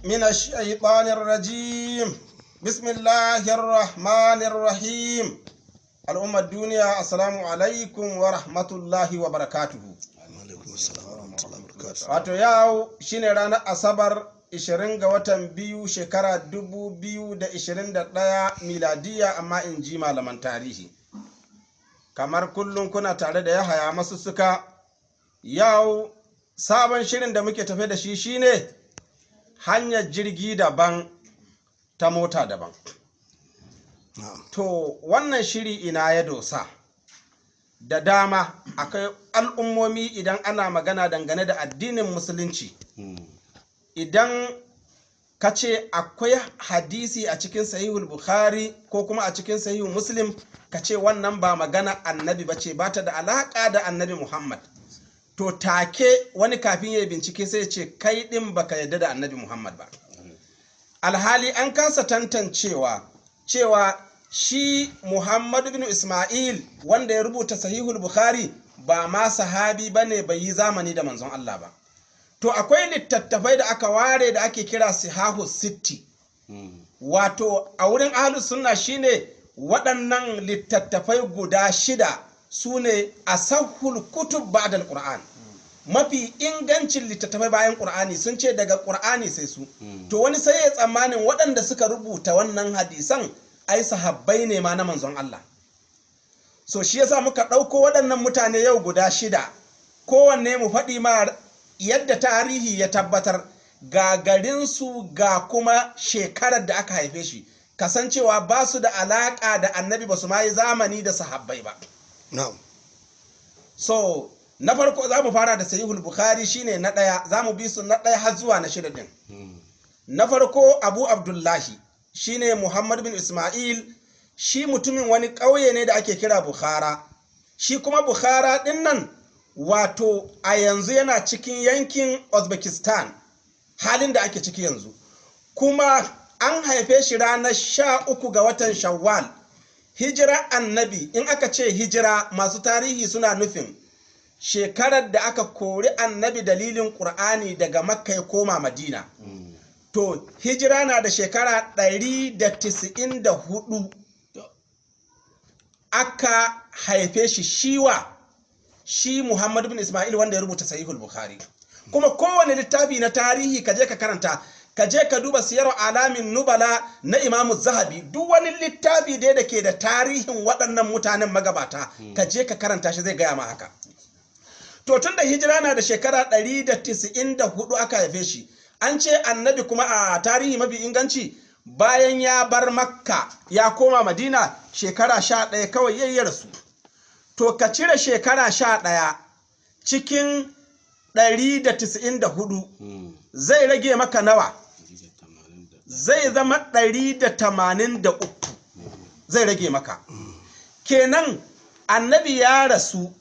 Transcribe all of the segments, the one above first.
من الشيطان الرجيم بسم الله الرحمن الرحيم الأمة الدنيا السلام عليكم ورحمة الله وبركاته. wato yau shine ranar asabar 20 ga watan biyu shekara 2021 miladiya, amma in ji malaman tarihi kamar kullum kuna tare da Yahaya Masussuka. Yau sabon shirin da muke tafe da shi shine hanyar jirgi daban ta mota daban. To wannan shiri ina ya dosa da dama akwai al'ummomi idan ana magana dangane da addinin musulunci, idan ka ce akwai hadisi a cikin sahihul bukhari ko kuma a cikin sahihul muslim, ka ce wannan ba magana annabi ba ce, ba ta da alaka da annabi Muhammad, to take wani kafin ya bincike sai ya ce kai din baka yarda da annabi Muhammad ba. Alhali an kasa tantancewa cewa shi Muhammad bin Ismail wanda ya rubuta sahihul bukhari ba ma sahabi bane, bai yi zamani da manzon Allah ba. To akwai littattafai da aka ware da ake kira sihahu sitti, wato a wurin ahlus sunna shine waɗannan littattafai guda shida su ne asahhul kutub ba'da al-Qur'an, mafi ingancin littattafai bayan Qur'ani. Sun ce daga Qur'ani sai su. To wani sai ya tsammanin waɗanda suka rubuta wannan hadisan ai sahabbai ne ma na manzon Allah. So shi yasa muka ɗauko waɗannan mutane yau guda shida, kowanne mu faɗi ma yadda tarihi ya tabbatar, ga garinsu ga kuma shekarar da aka haife shi, kasancewa ba su da alaƙa da annabi, ba su ma yi zamani da sahabbai ba. So na farko za mu fara da sahihul bukhari, shine na ɗaya, za mu bi su na ɗaya har zuwa na shida ɗin. Na farko Abu Abdullahi shine Muhammad bin Ismail, shi mutumin wani ƙauye ne da ake kira Bukhara. Shi kuma Bukhara ɗin nan wato a yanzu yana cikin yankin Uzbekistan, halin da ake ciki yanzu. Kuma an haife shi ranar 13 ga watan Shawwal. Hijira annabi, in aka ce hijira, masu tarihi suna nufin shekarar da aka kori annabi dalilin Ƙur'ani daga Makka ya koma Madina. To hijira na da shekara 194 aka haife shi, shi Muhammad bin Ismail wanda ya rubuta sahihul bukhari. Kuma kowane littafi na tarihi kaje ka karanta, kaje ka duba siyar alamin nubala na Imamu Zahabi, duk wani littafi da ke da tarihin waɗannan mutanen magabata, kaje ka karanta shi zai gaya ma haka. To tun da hijira na da shekara 194 aka haife shi, an ce annabi kuma a tarihi mafi inganci bayan ya bar Makka ya koma Madina shekara 11 kawai yayi rasu. To ka cire shekara 11 cikin 194 zai rage maka nawa? Zai zama 183 zai rage maka. Kenan annabi ya rasu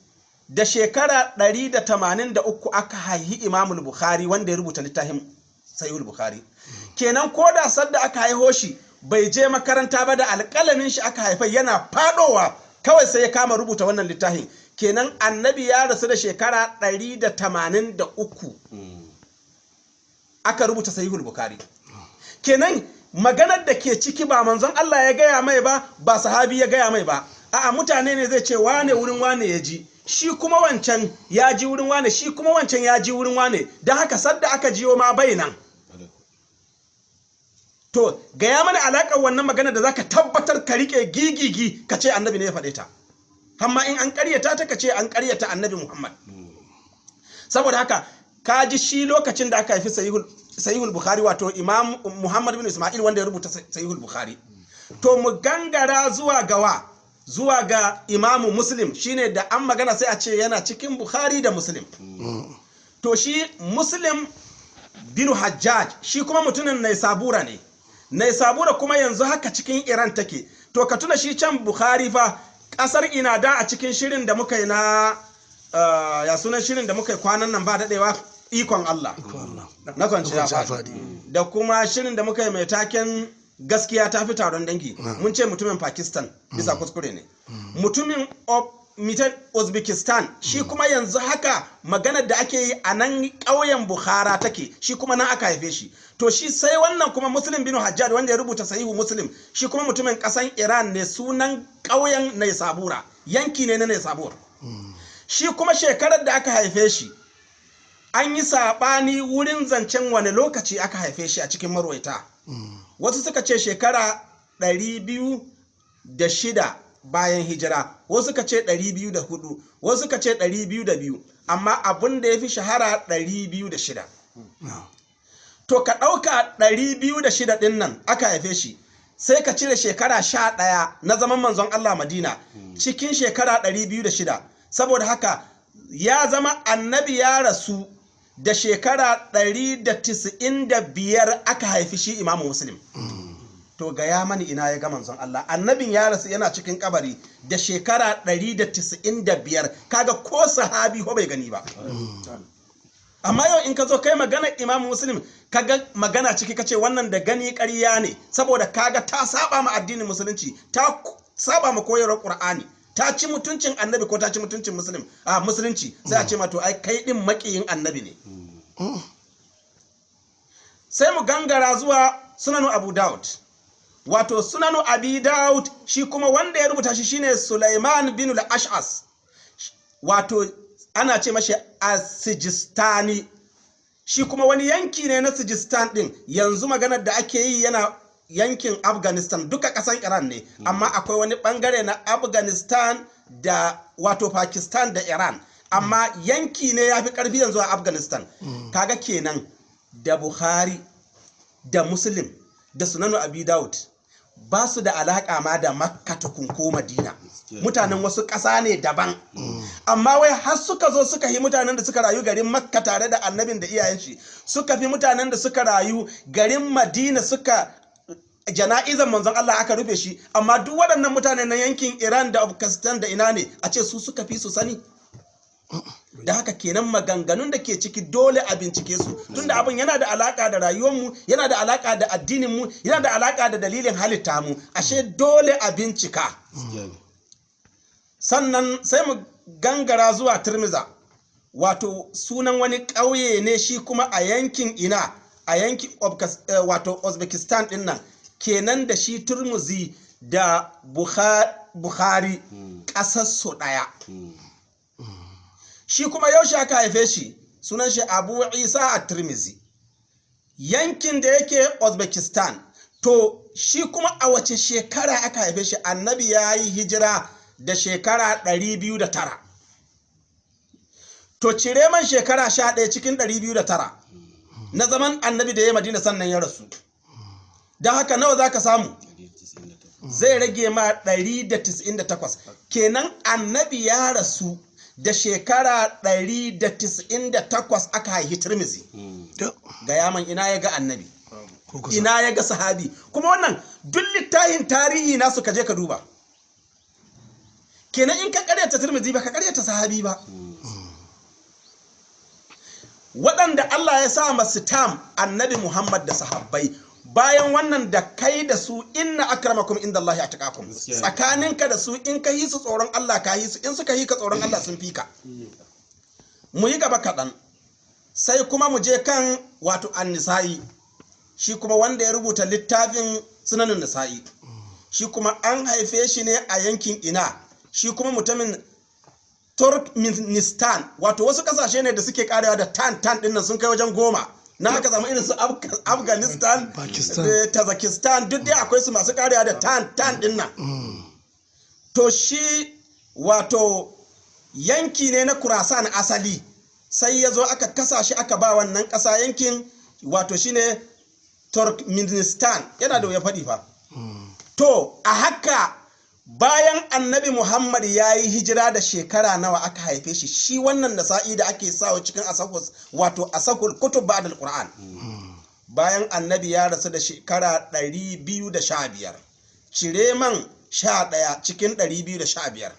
da shekara 183 aka haihi Imamul Bukhari wanda ya rubuta littafin Sahihul Bukhari. Kenan ko da sadda aka haiho shi bai je makaranta ba, da alƙalamin shi aka haifa, yana fadowa kawai sai ya kama rubuta wannan littafin. Kenan annabi ya rasu da shekara 183 aka rubuta Sahihul Bukhari. Kenan maganar da ke ciki ba manzon Allah ya gaya mai ba, ba sahabi ya gaya mai ba, a'a mutane ne zai ce wane wurin wane ya ji, shi kuma wancan ya ji wurin wane, shi kuma wancan ya ji wurin wane, don haka sadda aka jiyo ma bai nan. To gaya mana alaƙar wannan magana da zaka tabbatar ka rike gigigi ka ce annabi ne ya faɗe ta, amma in an ƙaryata ta ka ce an ƙaryata annabi Muhammad. Saboda haka ka ji shi lokacin da aka haifi sahihul bukhari, wato Imam Muhammad bin Ismail wanda ya rubuta sahihul bukhari. To mu gangara zuwa gawa, zuwa ga Imamu Muslim, shine da an magana sai a ce yana cikin Bukhari da Muslim. To shi Muslim bin Hajjaj, shi kuma mutumin Naisabura ne. Naisabura kuma yanzu haka cikin Iran take. To ka tuna shi can Bukhari fa kasar ina da a cikin shirin da muka yi na ya sunan shirin da muka yi kwanan nan ba daɗewa, ikon Allah na kwanciya faɗi, da kuma shirin da muka yi mai taken gaskiya ta fi taron dangi, mun ce mutumin Pakistan bisa kuskure ne. Mutumin mitan Uzbekistan shi kuma yanzu haka maganar da ake yi a nan ƙauyen Bukhara take shi kuma nan aka haife shi to shi sai wannan kuma Muslim bin Hajjaj wanda ya rubuta sahihu Muslim shi kuma mutumin ƙasan Iran ne sunan ƙauyen Naisabura yanki ne na Naisabur shi kuma shekarar da aka haife shi an yi saɓani wurin zancen wani lokaci aka haife shi a cikin marwaita wasu suka ce shekara 206 bayan hijira wasu suka ce 204 wasu suka ce 202 amma abin da ya fi shahara 206 to ka ɗauka 206 ɗin nan aka haife shi sai ka cire shekara 11 na zaman manzon Allah Madina cikin shekara 206 saboda haka ya zama annabi ya rasu da shekara 195 aka haifi shi imamu Muslim to ga ya mani ina ya ga manzon Allah annabin ya rasu yana cikin kabari da shekara 195 kaga ko sahabi ho bai gani ba amma yau in ka zo kai magana imamu Muslim kaga magana ciki kace wannan da gani ƙarya ne saboda kaga ta saba ma addinin musulunci ta saba ma koyarwar Qur'ani ta ci mutuncin annabi ko ta ci mutuncin musulunci sai a ce ma to ai kai din makiyin annabi ne sai mu gangara zuwa sunanu Abu Dawud wato sunanu Abi Dawud shi kuma wanda ya rubuta shi shine Sulaiman bin al-Ash'as wato ana ce mashi As-Sijistani shi kuma wani yanki ne na Sijistan din yanzu maganar da ake yi yana yankin Afghanistan duka kasan Iran ne amma akwai wani bangare na Afghanistan da wato Pakistan da Iran amma yanki ne ya fi karfi yanzu a Afghanistan kaga kenan da Bukhari da Muslim da Sunanu Abi Dawud ba su da alaka ma da Makka tukun ko Madina mutanen wasu ƙasa ne daban amma wai har suka zo suka yi mutanen da suka rayu garin Makka tare da annabin da iyayen shi suka fi mutanen da suka rayu garin Madina suka jana'izan manzon Allah aka rufe shi amma duk waɗannan mutane na yankin Iran da Afghanistan da ina ne a ce su suka fi su sani da haka kenan maganganun da ke ciki dole a bincike su tunda abin yana da alaka da rayuwarmu yana da alaka da addininmu yana da alaka da dalilin halitta mu ashe dole a bincika sannan sai mu gangara zuwa Tirmiza wato sunan wani ƙauye ne shi kuma a yankin ina a yankin wato Uzbekistan din nan kenan da shi Turmuzi da Bukhari ƙasar su ɗaya shi kuma yaushe aka haife shi sunan shi Abu Isa at-Tirmizi yankin da yake Uzbekistan to shi kuma a wace shekara aka haife shi annabi ya yi hijira da shekara 209 to cire man shekara 11 cikin 209 na zaman annabi da ya Madina sannan ya rasu don haka nawa za ka samu zai rage ma 198 kenan annabi ya rasu da shekara 198 aka haihi Tirmizi ga yaman ina ya ga annabi ina ya ga sahabi kuma wannan duk littafin tarihi nasu ka je ka duba kenan in ka karyata Tirmizi ba ka karyata sahabi ba waɗanda Allah ya sa masu tam annabi Muhammad da sahabbai bayan wannan da kai da su inna akramakum indallahi atqakum tsakaninka da su in ka yi su tsoron Allah ka yi su in suka yi ka tsoron Allah sun fi ka mu yi gaba kaɗan sai kuma mu je kan wato an-nisa'i shi kuma wanda ya rubuta littafin sunanin nisa'i shi kuma an haife shi ne a yankin ina shi kuma mutumin Turkmenistan wato wasu kasashe ne da suke karewa da tan din nan sun kai wajen 10 na haka zama irin su Afghanistan da Tajikistan duk dai akwai su masu karewa da tan din nan to shi wato yanki ne na Khurasan asali sai ya zo aka kasa shi aka ba wannan kasa yankin wato shine Turkmenistan yana da wuya faɗi fa to a haka bayan annabi Muhammad ya yi hijira da shekara nawa aka haife shi shi wannan nasa'i da ake sawa cikin asahus wato asahul kutub ba'd al-Qur'an bayan annabi ya rasu da shekara 215 cire man 11 cikin 215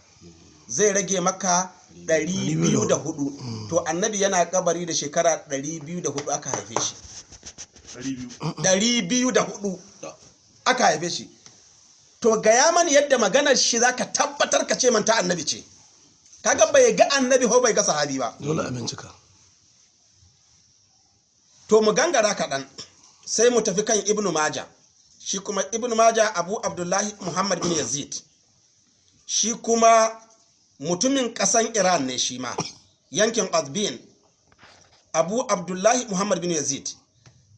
zai rage maka 204 to annabi yana kabari da shekara 204 aka haife shi 204 aka haife shi to gaya mani yadda maganar shi zaka tabbatar ka ce manta annabi ce kaga bai ga annabi ko bai ga sahabi ba dole a bincika. to mu gangara kaɗan sai mu tafi kan ibnu maja shi kuma ibnu maja abu abdullahi muhammad bin yazid shi kuma mutumin ƙasan iran ne shi ma yankin azbin abu abdullahi muhammad bin yazid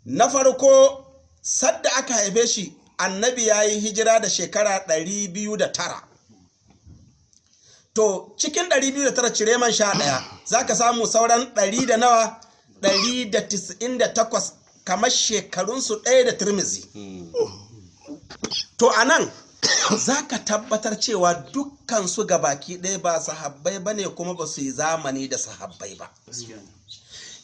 na farko sadda aka haife shi annabi ya yi hijira da shekara 209 to cikin 209 cire man 11 za ka samu sauran 100 da nawa 198 kamar shekarunsu ɗaya da turmizi to a nan za ka tabbatar cewa dukkansu gabaki ɗaya ba sahabbai ba ne kuma ba su yi zamani da sahabbai ba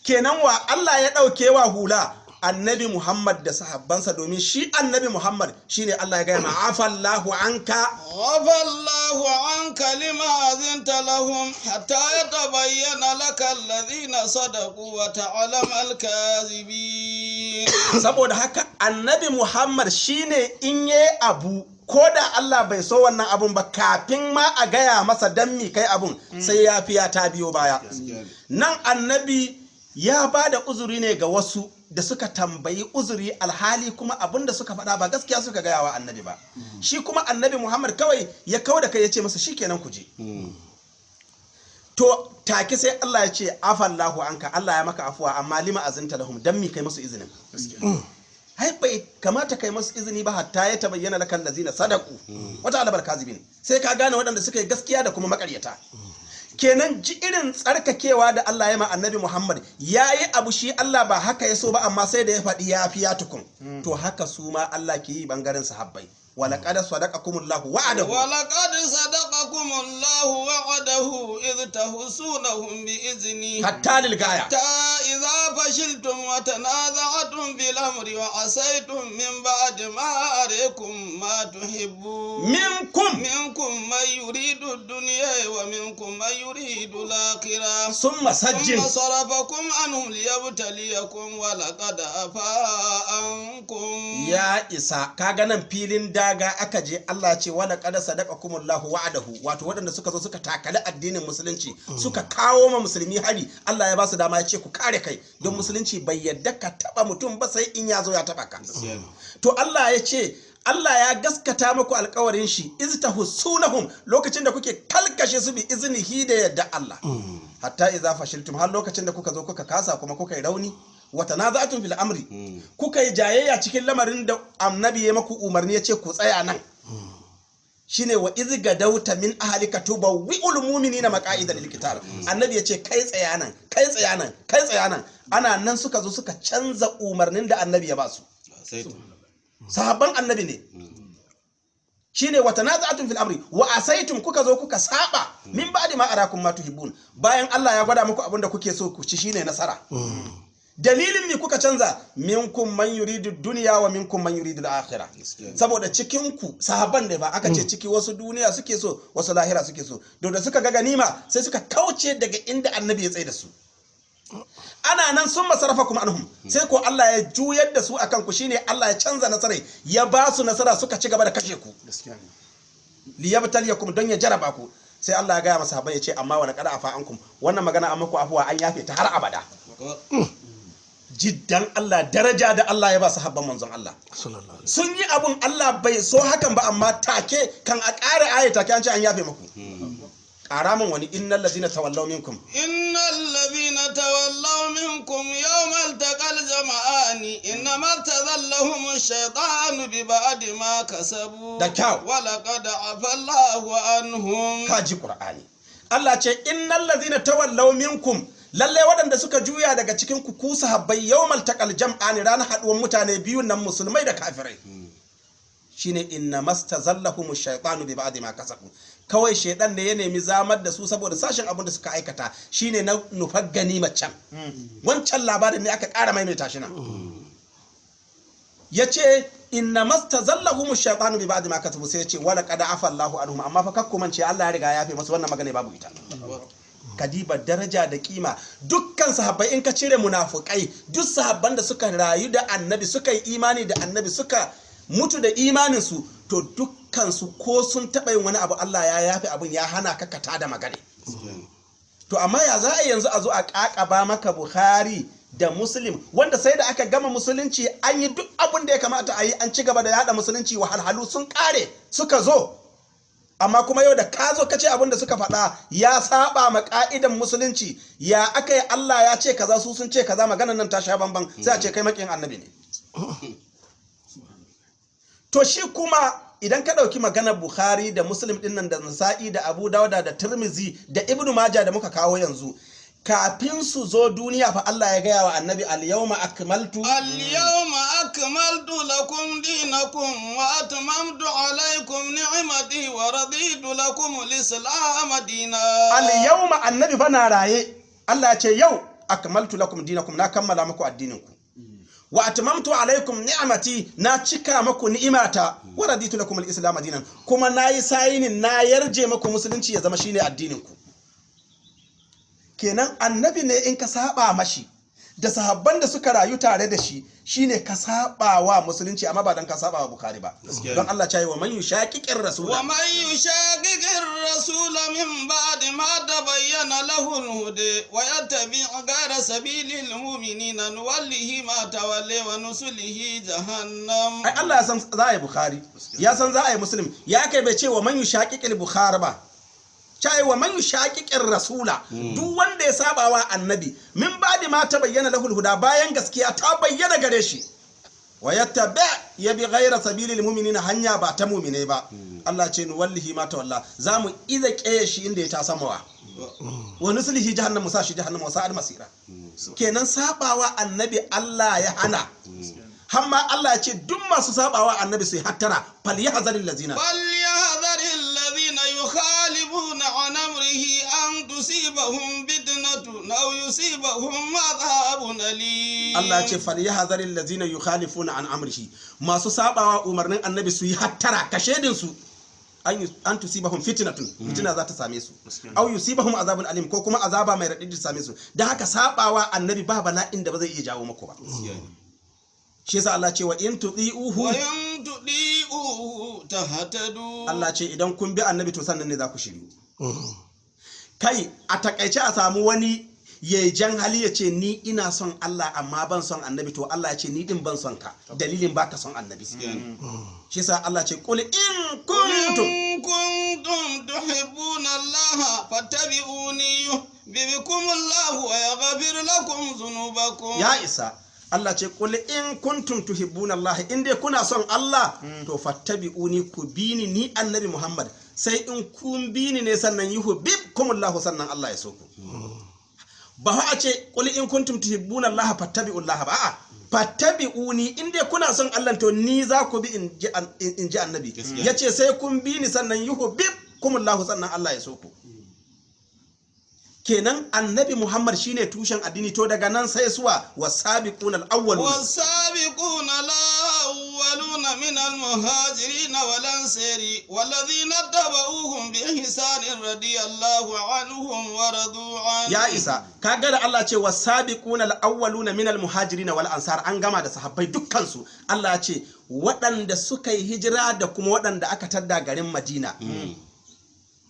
kenan wa Allah ya ɗauke wa hula annabi Muhammad da sahabbansa domin shi annabi Muhammad shine Allah ya gaya ma afallahu anka lima azinta lahum hatta yatabayyana laka alladhina sadaqu wa ta'lamu al-kadhibin saboda haka annabi Muhammad shine in yayi abu ko da Allah bai so wannan abun ba kafin ma a gaya masa dan mi kai abun sai ya fiya ta biyo baya nan annabi ya ba da uzuri ne ga wasu da suka tambayi uzuri alhali kuma abin da suka faɗa ba gaskiya suka gaya wa annabi ba shi kuma annabi Muhammad kawai ya kawo da kai ya ce masa shikenan ku je to take sai Allah ya ce afallahu anka Allah ya maka afuwa amma lima azinta lahum dan mi kai musu izinin hai bai kamata kai musu izini ba hatta ya tabayyana lakal lazina sadaqu wata alabar kazibin sai ka gane waɗanda suka yi gaskiya da kuma makaryata kenan ji irin tsarkakewa da Allah ya ma annabi Muhammad yayi abu shi Allah ba haka ya so ba amma sai da ya faɗi ya fiya tukun to haka su ma Allah ke yi bangaren sahabbai ولقد صدقكم الله وعده إذ تحسونهم بإذنه حتى للغاية حتى إذا فشلتم وتنازعتم في الأمر وعصيتم من بعد ما أريكم ما تحبون منكم من يريد الدنيا ومنكم من يريد الآخرة ثم صرفكم عنهم ليبتليكم ولقد عفا عنكم يا إسا كاغانا فيلين daga aka je Allah ce wala qad sadaqakumullahu wa'adahu wato waɗanda suka zo suka takali addinin musulunci suka kawo ma musulmi hari Allah ya ba su dama ya ce ku kare kai don musulunci bai yadda ka taba mutum ba sai in ya zo ya taba ka to Allah ya ce Allah ya gaskata muku alƙawarin shi iztahsunahum lokacin da kuke kalkashe su bi iznihi da yadda Allah hatta idza fashiltum har lokacin da kuka zo kuka kasa kuma kuka yi rauni wata na za'atun fil amri kuka yi jayayya cikin lamarin da annabi ya maku umarni ya ce ku tsaya nan shine wa iz gadauta min ahlika tubawwi'ul mu'minina maqa'ida lil qital annabi ya ce kai tsaya nan kai tsaya nan kai tsaya nan ana nan suka zo suka canza umarnin da annabi ya ba su sahabban annabi ne shine wata na za'atun fil amri wa asaitum kuka zo kuka saba min ba'di ma arakum ma tuhibbun bayan Allah ya gwada muku abinda kuke so ku ci shine nasara dalilin me kuka canza minkum man yuridu dunya wa minkum man yuridu al-akhirah saboda cikin ku sahabban da ba aka ce ciki wasu duniya suke so wasu lahira suke so da suka ga ganima sai suka kauce daga inda annabi ya tsaye da su ana nan sun masarafa kuma anhum sai ko Allah ya juyar da su akan ku shine Allah ya canza nasara ya ba su nasara suka ci gaba da kashe ku liyabtaliyakum don ya jaraba ku sai Allah ya ga masa sahabbai ya ce amma wala qad afa ankum wannan magana an muku afuwa an yafe ta har abada jiddan Allah daraja da Allah ya ba sahabban manzon Allah sun yi abun Allah bai so hakan ba amma take kan a ƙara aya take an ce an yafe muku ƙara min wani innal ladina tawallaw minkum yawmal taqal jama'ani innama tadallahum ash-shaytanu bi ba'di ma kasabu da kyau wala qad afallahu anhum kaji qur'ani Allah ce innal ladina tawallaw minkum lalle waɗanda suka juya daga cikin ku sahabbai yawmal taqal jam'ani ranar haduwan mutane biyu nan musulmai da kafirai shine inna mastazallahum ash-shaytanu bi ba'di ma kasabu kawai shedan ne ya nemi zamar da su saboda sashen abin da suka aikata shine na nufar ganima can wancan labarin ne aka ƙara maimaita shi nan yace inna mastazallahum ash-shaytanu bi ba'di ma kasabu sai yace wala qad afa Allahu anhum amma fa kakkumance Allah ya riga ya yafe masu wannan magana babu ita kadiba daraja da kima dukkan sahabbai in ka cire munafukai duk sahabban da suka rayu da annabi suka yi imani da annabi suka mutu da imaninsu to dukkansu ko sun taɓa yin wani abu Allah ya yafe abin ya hana ka kata da magana to amma ya za a yanzu a zo a kakaba maka Bukhari da Muslim wanda sai da aka gama musulunci an yi duk abin da ya kamata a yi, an ci gaba da yada musulunci, wahalhalu sun kare suka zo, amma kuma yau da ka zo ka ce abin da suka faɗa ya saba ma ka'idan musulunci, ya aka yi Allah ya ce kaza su sun ce kaza, maganar nan ta sha bamban, sai a ce kai makin annabi ne. To shi kuma idan ka ɗauki maganar Bukhari da Muslim ɗin nan da Nasa'i da Abu Dawuda da Tirmizi da Ibn Majah da muka kawo yanzu, kafin su zo duniya fa Allah ya gaya wa annabi al-yawma akmaltu lakum dinakum wa atmamtu alaykum ni'mati wa raditu lakum al-islam dinan. Al-yawma annabi fa na raye, Allah ya ce yau akmaltu lakum dinakum, na kammala muku addininku. Wa atmamtu alaykum ni'mati, na cika muku ni'imata, wa raditu lakum al-islam dinan, kuma nayi sayinin na yarje muku musulunci ya zama shine addininku. Kenan annabi ne in ka saba mashi da sahabban da suka rayu tare da shi shine ka saba wa musulunci, amma ba dan ka saba wa Bukhari ba. Don Allah ya yi wa man yushaqiqir rasul min ba'di ma tabayyana lahu al-huda wa yattabi' ghayra sabilil mu'minina nuwallihi ma tawalla wa nusulihi jahannam. Ai Allah ya san za a yi Bukhari, ya san za a yi Muslim, ya kai bai ce wa man yushaqiqil Bukhari ba, cai wa man yushaqiqir rasula, duk wanda ya saba wa annabi min ba'di ma tabayyana lahu al-huda, bayan gaskiya ta bayyana gare shi, wa yattabi' yabi ghayra sabilil mu'minina, hanya ba ta mu'mine ba, Allah ce nu wallahi ma tawalla, zamu iza keye shi inda ya ta samawa, wa nuslihi jahannam, musa shi jahannam wa sa'ad masira. Kenan sabawa annabi Allah ya hana, hamma Allah ya ce duk masu sabawa annabi sai hattara, falyahzaril ladzina yukhalifuna an amrihi an tusibahum fitnatun aw yusibahum adhabun alim. Allah ya ce falyahzaril ladzina yukhalifuna an amrihi, masu sabawa umarnin annabi su yi hattara, kashedin su an tusibahum fitnatun, fitina za ta same su, aw yusibahum azabun alim, ko kuma azaba mai radidi ta same su. Dan haka sabawa annabi ba bala'in da ba zai iya jawo muku ba. Shi yasa Allah ce wa in tudiuhu tahtadu, Allah ce idan kun bi annabi to sannan ne za ku shiryu. Kai a takaice a samu wani ya jan hali ya ce ni ina son Allah amma ban son annabi, to Allah ya ce ni din ban son ka, dalilin baka son annabi. Shi yasa Allah ce qul in kuntum tuhibbuna Allah fattabi'uni yuhibbukum Allah wa yaghfir lakum dhunubakum. Ya isa, Allah ce qul in kuntum tuhibbuna Allah, in dai kuna son Allah to fattabi'uni, ku bini ni annabi Muhammad, sai in kun bini ne sannan yuhibbukum Allah, sannan Allah ya so ku. Ba a ce qul in kuntum tuhibbuna Allah fattabi'u Allah ba, a'a fattabi'uni, in dai kuna son Allah to ni za ku bi in ji annabi. Yace sai kun bini sannan yuhibbukum Allah, sannan Allah ya so ku. Kenan annabi Muhammad shine tushen addini, to daga nan sai suwa wasabiquna al-awwaluna min al-muhajirin wal ansari walladhina tabauhum bi ihsanin radiyallahu anhum wa radu an. Ya isa, kaga da Allah ce wasabiquna al-awwaluna min al-muhajirin wal ansar, an gama da sahabbai dukkan su. Allah ya ce waɗanda suka yi hijira da kuma waɗanda aka tadda garin Madina.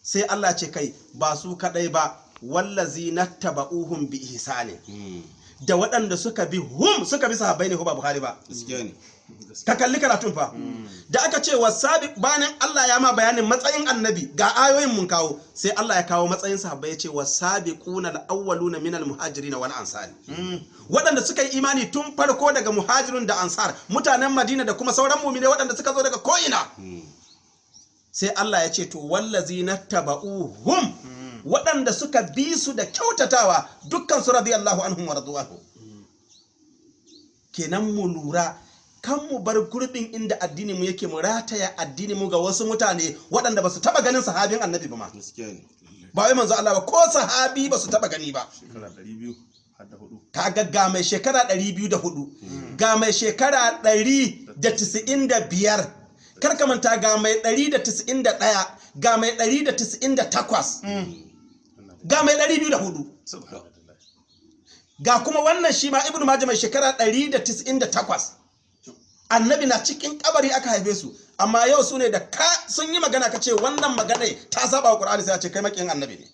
Sai Allah ce kai ba su kadai ba, wallazi nattaba'uhum bi ihsani, da waɗanda suka bi sahabbai ne ko ba Bukhari ba. Ka kalli karatun fa, da aka ce wasabiq, bayan Allah ya ma bayanin matsayin annabi ga ayoyin mun kawo, sai Allah ya kawo matsayin sahabbai ya ce wasabiquna al-awwaluna min al-muhajirin wal ansar, waɗanda suka yi imani tun farko daga muhajirun da ansar, mutanen Madina da kuma sauran mu'mini waɗanda suka zo daga ko'ina. Sai Allah ya ce to wallazi nattaba'uhum, waɗanda suka bi su da kyautatawa dukkan su radiyallahu anhum wa radu anhu. Kenan mu lura, kan mu bar gurbin inda addini mu yake, mu rataya addini mu ga wasu mutane waɗanda ba su taba ganin sahabin annabi ba ma. Ba wai manzo Allah ba, ko sahabi ba su taba gani ba. Kaga ga mai shekara 204, ga mai shekara 195, kar ka manta ga mai 191, ga mai 198, ga mai 204, ga kuma wannan shi ma Ibn Majah mai shekara 198. Annabi na cikin kabari aka haife su, amma yau su ne da sun yi magana ka ce wannan magana ta saba wa Qur'ani, sai a ce kai makiyin annabi ne.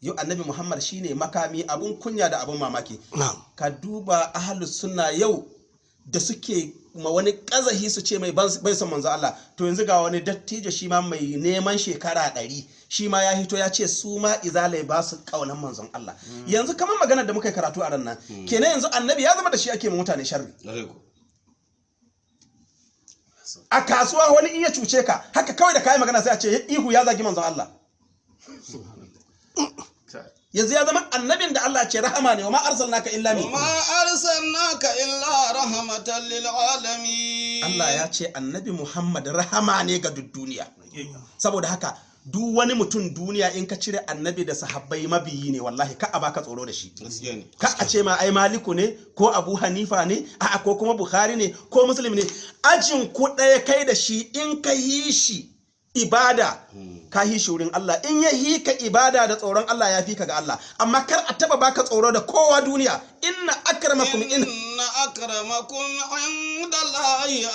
yau annabi Muhammad shine makami abun kunya da abun mamaki na'am ka duba ahlus sunna yau da suke ma wani kazahi su ce mai bai son manzo Allah to yanzu ga wani dattijo shi ma mai neman shekara 100 shi ma ya hito ya ce su ma izalai ba su kaunan manzon Allah yanzu kamar magana da muka karatu a ran nan kenan yanzu annabi ya zama da shi ake ma mutane sharri a kasuwa wani in ya cuce ka haka kawai da kai magana sai a ce ihu ya zagi manzon Allah yanzu ya zama annabin da Allah ce rahama ne wa ma arsalnaka illa min ma arsalnaka illa rahmatan lil alamin Allah ya ce annabi Muhammad rahama ne ga duk duniya saboda haka duk wani mutum duniya in ka cire annabi da sahabbai mabiyi ne wallahi ka a baka tsoro da shi ka a ce ma ai maliku ne ko abu hanifa ne a'a ko kuma bukhari ne ko muslim ne ajin ku ɗaya kai da shi in ka yi shi ibada ka yi shi wurin Allah in ya yi ka ibada da tsoron Allah ya fi ka ga Allah amma kar a taba baka tsoro da kowa duniya inna akramakum indallahi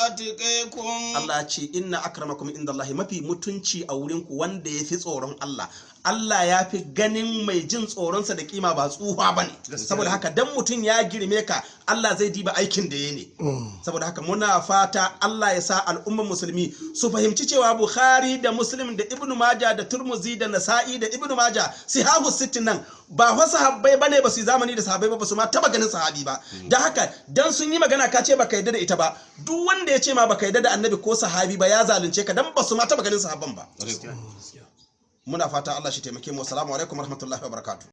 atqakum Allah ya ce inna akramakum indallahi mafi mutunci a wurin ku wanda ya fi tsoron Allah Allah ya fi ganin mai jin tsoronsa da kima ba tsuha ba ne saboda haka dan mutum ya girme ka Allah zai diba aikin da ya ne saboda haka muna fata Allah ya sa al'ummar musulmi su fahimci cewa Bukhari da Muslim da Ibn Majah da Turmuzi da Nasa'i da Ibn Majah sihahu sittin nan ba fa sahabbai bane ba su zamani da sahabbai ba su ma taba ganin sahabi ba dan haka dan sun yi magana ka ce baka yadda da ita ba duk wanda ya ce ma baka yadda da annabi ko sahabi ba ya zalunce ka dan ba su ma taba ganin sahabban ba muna fata Allah shi taimake mu assalamu alaikum warahmatullahi wabarakatuh